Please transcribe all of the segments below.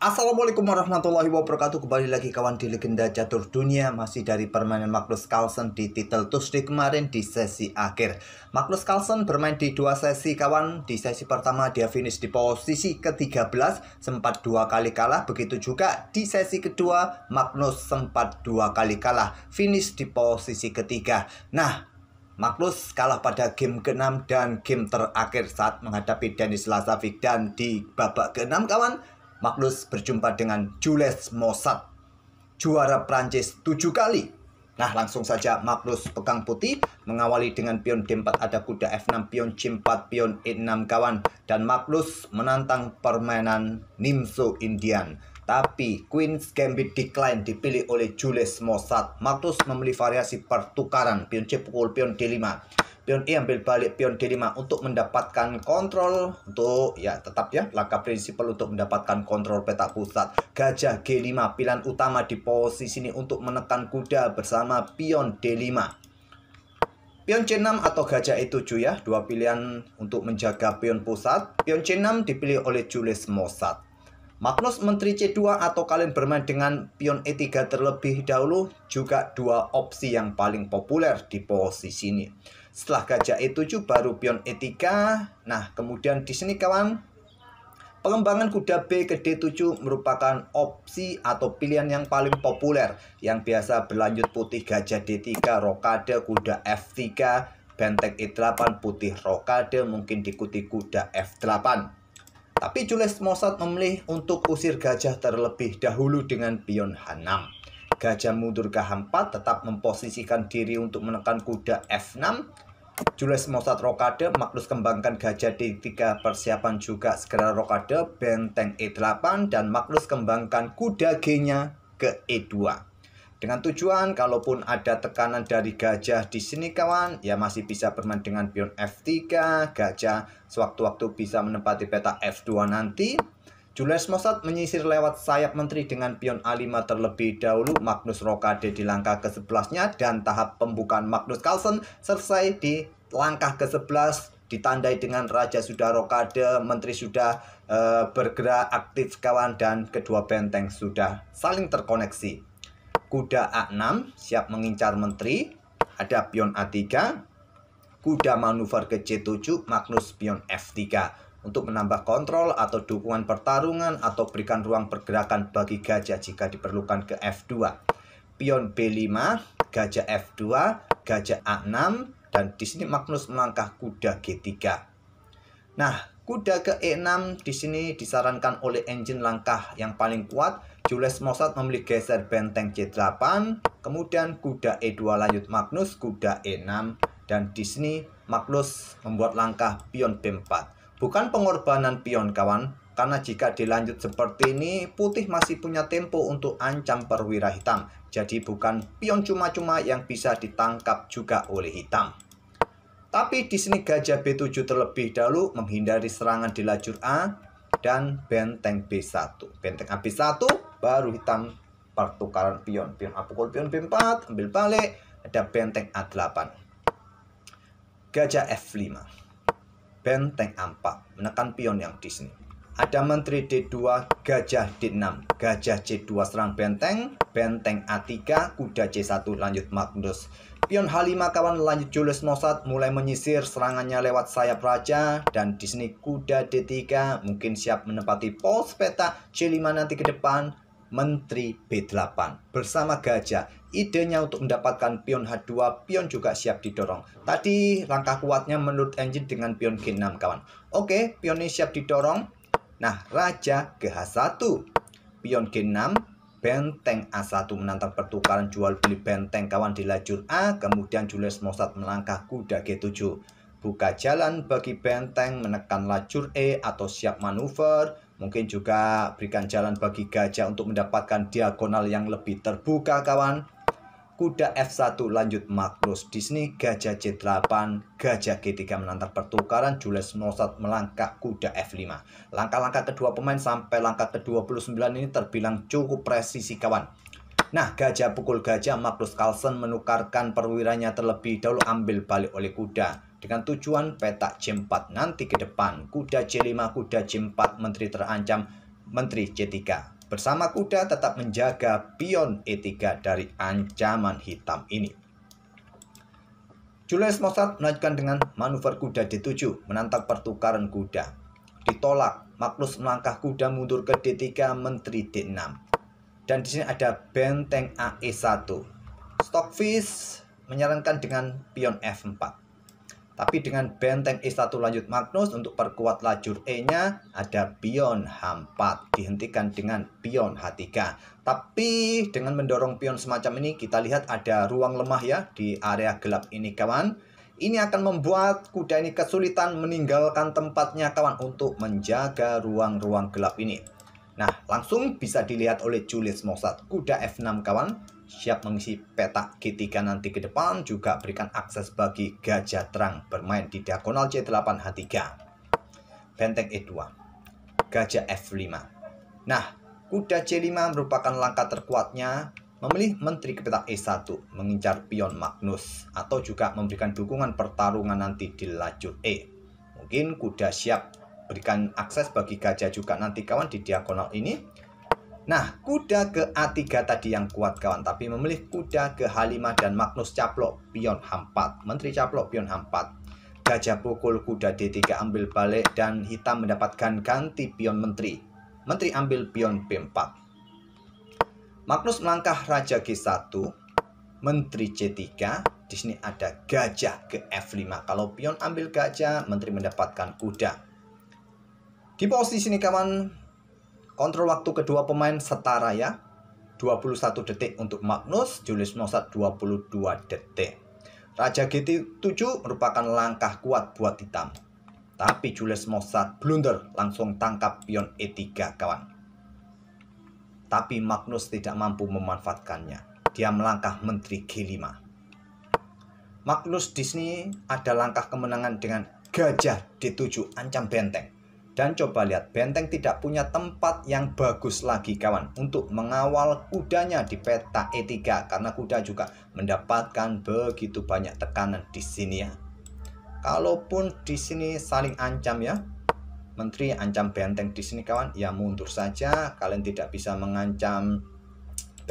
Assalamualaikum warahmatullahi wabarakatuh. Kembali lagi kawan di Legenda Catur Dunia. Masih dari permainan Magnus Carlsen di titel Tuesday kemarin di sesi akhir. Magnus Carlsen bermain di dua sesi kawan. Di sesi pertama dia finish di posisi ke-13, sempat 2 kali kalah. Begitu juga di sesi kedua Magnus sempat 2 kali kalah, finish di posisi ketiga. Nah, Magnus kalah pada game ke-6 dan game terakhir saat menghadapi Denis Lazovic. Dan di babak ke-6 kawan, Magnus berjumpa dengan Jules Mossad, juara Prancis 7 kali. Nah, langsung saja Magnus pegang putih, mengawali dengan pion D4 ada kuda F6, pion C4, pion E6 kawan. Dan Magnus menantang permainan Nimzo Indian. Tapi Queen's Gambit decline dipilih oleh Jules Mossad. Magnus memilih variasi pertukaran, pion C pukul pion D5. Pion E ambil balik pion D5 untuk mendapatkan kontrol, untuk tetap langkah prinsipal untuk mendapatkan kontrol petak pusat. Gajah G5 pilihan utama di posisi ini untuk menekan kuda bersama pion D5. Pion C6 atau gajah E7 dua pilihan untuk menjaga pion pusat. Pion C6 dipilih oleh Jules Mossad. Magnus menteri C2 atau kalian bermain dengan pion E3 terlebih dahulu juga dua opsi yang paling populer di posisi ini. Setelah gajah E7 baru pion E3. Nah, kemudian di sini kawan, pengembangan kuda B ke D7 merupakan opsi atau pilihan yang paling populer yang biasa berlanjut putih gajah D3, rokade, kuda F3, benteng E8, putih rokade, mungkin diikuti kuda F8. Tapi Jules Mossad memilih untuk usir gajah terlebih dahulu dengan pion H6. Gajah mundur ke H4 tetap memposisikan diri untuk menekan kuda F6. Jules Mossad rokade, Magnus kembangkan gajah D3, persiapan juga segera rokade, benteng E8, dan Magnus kembangkan kuda G-nya ke E2. Dengan tujuan kalaupun ada tekanan dari gajah di sini kawan, masih bisa bermain dengan pion F3, gajah sewaktu-waktu bisa menempati petak F2 nanti. Jules Mossad menyisir lewat sayap menteri dengan pion A5 terlebih dahulu. Magnus rokade di langkah ke-11-nya dan tahap pembukaan Magnus Carlsen selesai di langkah ke-11. Ditandai dengan raja sudah rokade, menteri sudah bergerak aktif kawan, dan kedua benteng sudah saling terkoneksi. Kuda A6 siap mengincar menteri, ada pion A3, kuda manuver ke C7, Magnus pion F3 untuk menambah kontrol atau dukungan pertarungan atau berikan ruang pergerakan bagi gajah jika diperlukan ke F2. Pion B5, gajah F2, gajah A6, dan di sini Magnus melangkah kuda G3. Nah, kuda ke E6 di sini disarankan oleh engine langkah yang paling kuat. Jules Mossad memilih geser benteng C8, kemudian kuda E2 lanjut Magnus, kuda E6, dan di sini Magnus membuat langkah pion B4. Bukan pengorbanan pion kawan, karena jika dilanjut seperti ini, putih masih punya tempo untuk ancam perwira hitam. Jadi bukan pion cuma-cuma yang bisa ditangkap juga oleh hitam. Tapi di sini gajah B7 terlebih dahulu menghindari serangan di lajur A dan benteng B1. Benteng AB1 baru hitam pertukaran pion. Pion A pukul pion B4, ambil balik, ada benteng A8. Gajah F5. Benteng A4, menekan pion yang di sini. Ada menteri D2, gajah D6, gajah C2 serang benteng, benteng A3, kuda C1 lanjut Magnus. Pion H5 kawan lanjut Jules Mossad mulai menyisir serangannya lewat sayap raja, dan di sini kuda D3 mungkin siap menempati pos peta C5 nanti ke depan, menteri B8 bersama gajah. Idenya untuk mendapatkan pion H2, pion juga siap didorong. Tadi langkah kuatnya menurut engine dengan pion G6 kawan. Oke, pion ini siap didorong. Nah, raja ke H1, pion G6, benteng A1 menantang pertukaran jual beli benteng kawan di lajur A. Kemudian Jules Mossad melangkah kuda G7, buka jalan bagi benteng menekan lajur E atau siap manuver. Mungkin juga berikan jalan bagi gajah untuk mendapatkan diagonal yang lebih terbuka kawan. Kuda F1 lanjut Magnus. Di sini gajah C8, gajah G3 menantang pertukaran. Jules Mossad melangkah kuda F5. Langkah-langkah kedua pemain sampai langkah ke-29 ini terbilang cukup presisi kawan. Nah, gajah pukul gajah, Magnus Carlsen menukarkan perwiranya terlebih dahulu, ambil balik oleh kuda. Dengan tujuan petak C4 nanti ke depan. Kuda C5, kuda C4, menteri terancam, menteri C3. Bersama kuda tetap menjaga pion E3 dari ancaman hitam ini. Julius Mozart melanjutkan dengan manuver kuda D7, menantang pertukaran kuda. Ditolak, Magnus melangkah kuda mundur ke D3, menteri D6. Dan di sini ada benteng AE1. Stockfish menyarankan dengan pion F4. Tapi dengan benteng E1 lanjut Magnus untuk perkuat lajur E-nya, ada pion H4 dihentikan dengan pion H3. Tapi dengan mendorong pion semacam ini, kita lihat ada ruang lemah ya di area gelap ini kawan. Ini akan membuat kuda ini kesulitan meninggalkan tempatnya kawan untuk menjaga ruang-ruang gelap ini. Nah, langsung bisa dilihat oleh Julius Mozart. Kuda F6 kawan. Siap mengisi peta G3 nanti ke depan, juga berikan akses bagi gajah terang bermain di diagonal C8 H3. Benteng E2, gajah F5. Nah, kuda C5 merupakan langkah terkuatnya memilih menteri ke peta E1, mengincar pion Magnus, atau juga memberikan dukungan pertarungan nanti di lajur E. Mungkin kuda siap berikan akses bagi gajah juga nanti kawan di diagonal ini. Nah, kuda ke A3 tadi yang kuat kawan, tapi memilih kuda ke H5 dan Magnus caplok pion H4. Menteri caplok pion H4. Gajah pukul kuda D3 ambil balik dan hitam mendapatkan ganti pion menteri. Menteri ambil pion B4. Magnus melangkah raja G1, menteri C3. Di sini ada gajah ke F5. Kalau pion ambil gajah, menteri mendapatkan kuda. Di posisi ini kawan, kontrol waktu kedua pemain setara ya. 21 detik untuk Magnus, Julius Mozart 22 detik. Raja G7 merupakan langkah kuat buat hitam. Tapi Julius Mozart blunder, langsung tangkap pion E3 kawan. Tapi Magnus tidak mampu memanfaatkannya. Dia melangkah menteri G5. Magnus di sini ada langkah kemenangan dengan gajah D7 ancam benteng. Dan coba lihat, benteng tidak punya tempat yang bagus lagi kawan untuk mengawal kudanya di peta E3, karena kuda juga mendapatkan begitu banyak tekanan di sini ya. Kalaupun di sini saling ancam ya, menteri ancam benteng di sini kawan, ya mundur saja. Kalian tidak bisa mengancam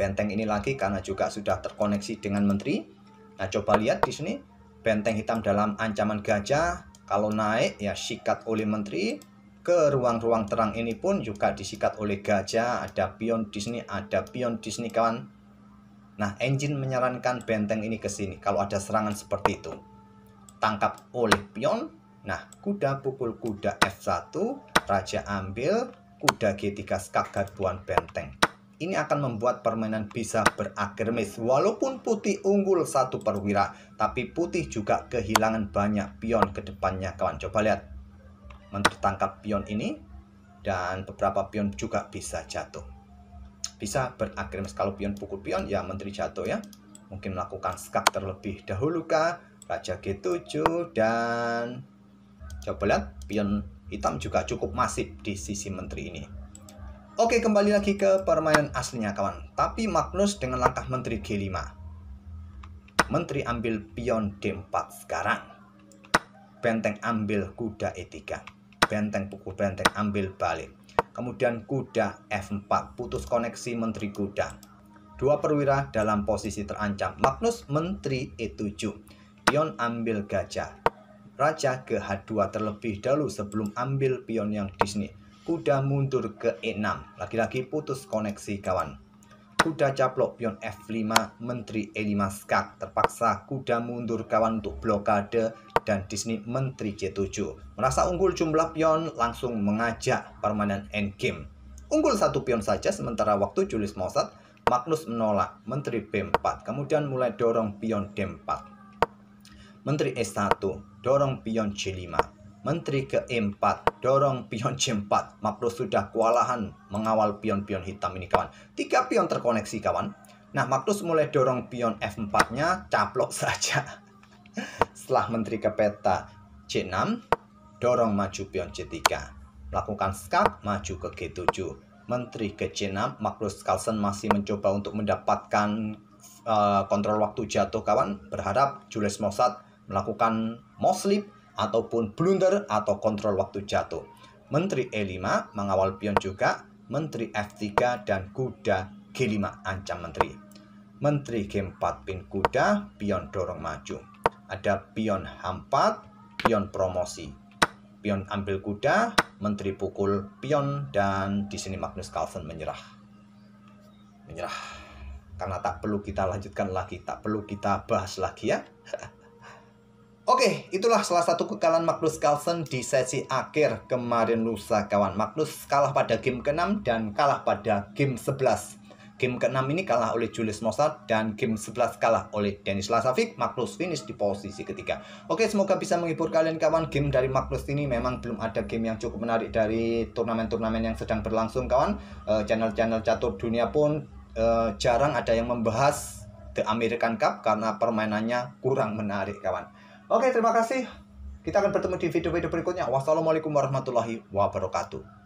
benteng ini lagi karena juga sudah terkoneksi dengan menteri. Nah, coba lihat di sini, benteng hitam dalam ancaman gajah. Kalau naik ya sikat oleh menteri. Ke ruang-ruang terang ini pun juga disikat oleh gajah. Ada pion di sini, ada pion di sini kawan. Nah, engine menyarankan benteng ini ke sini kalau ada serangan seperti itu. Tangkap oleh pion. Nah, kuda pukul kuda F1, raja ambil, kuda G3 skak garbuan benteng. Ini akan membuat permainan bisa berakhir match. Walaupun putih unggul 1 perwira, tapi putih juga kehilangan banyak pion ke depannya kawan. Coba lihat. Menteri tangkap pion ini dan beberapa pion juga bisa jatuh. Bisa berakhir kalau pion pukul pion ya menteri jatuh ya. Mungkin melakukan skak terlebih dahulu kah, raja G7 dan coba lihat pion hitam juga cukup masif di sisi menteri ini. Oke, kembali lagi ke permainan aslinya kawan. Tapi Magnus dengan langkah menteri G5. Menteri ambil pion D4 sekarang. Benteng ambil kuda E3. Benteng pukul benteng ambil balik. Kemudian kuda F4, putus koneksi menteri kuda. 2 perwira dalam posisi terancam. Magnus menteri E7. Pion ambil gajah. Raja ke H2 terlebih dahulu sebelum ambil pion yang di sini. Kuda mundur ke E6. Lagi-lagi putus koneksi kawan. Kuda caplok pion F5, menteri E5 skak. Terpaksa kuda mundur kawan untuk blokade. Dan di sini menteri C7. Merasa unggul jumlah pion, langsung mengajak permainan endgame. Unggul 1 pion saja, sementara waktu Julius Mozart, Magnus menolak, menteri B4. Kemudian mulai dorong pion D4. Menteri E1, dorong pion C5. Menteri ke E4, dorong pion C4. Magnus sudah kewalahan mengawal pion-pion hitam ini kawan. 3 pion terkoneksi kawan. Nah, Magnus mulai dorong pion F4-nya, caplok saja. Setelah menteri ke peta C6, dorong maju pion C3. Melakukan skak, maju ke G7. Menteri ke C6, Magnus Carlsen masih mencoba untuk mendapatkan kontrol waktu jatuh kawan. Berharap Julius Mozart melakukan mouse slip ataupun blunder atau kontrol waktu jatuh. Menteri E5 mengawal pion juga. Menteri F3 dan kuda G5 ancam menteri. Menteri G4 pin kuda, pion dorong maju. Ada pion H4, pion promosi. Pion ambil kuda, menteri pukul pion, dan di sini Magnus Carlsen menyerah. Karena tak perlu kita lanjutkan lagi, tak perlu kita bahas lagi ya. Oke, itulah salah satu kekalahan Magnus Carlsen di sesi akhir kemarin lusa kawan. Magnus kalah pada game ke-6 dan kalah pada game 11. Game ke-6 ini kalah oleh Julius Mozart dan game 11 kalah oleh Denis Lazovic. Magnus finish di posisi ketiga. Oke, semoga bisa menghibur kalian kawan. Game dari Magnus ini memang belum ada game yang cukup menarik dari turnamen-turnamen yang sedang berlangsung kawan. Channel-channel catur dunia pun jarang ada yang membahas The American Cup karena permainannya kurang menarik kawan. Oke, terima kasih. Kita akan bertemu di video-video berikutnya. Wassalamualaikum warahmatullahi wabarakatuh.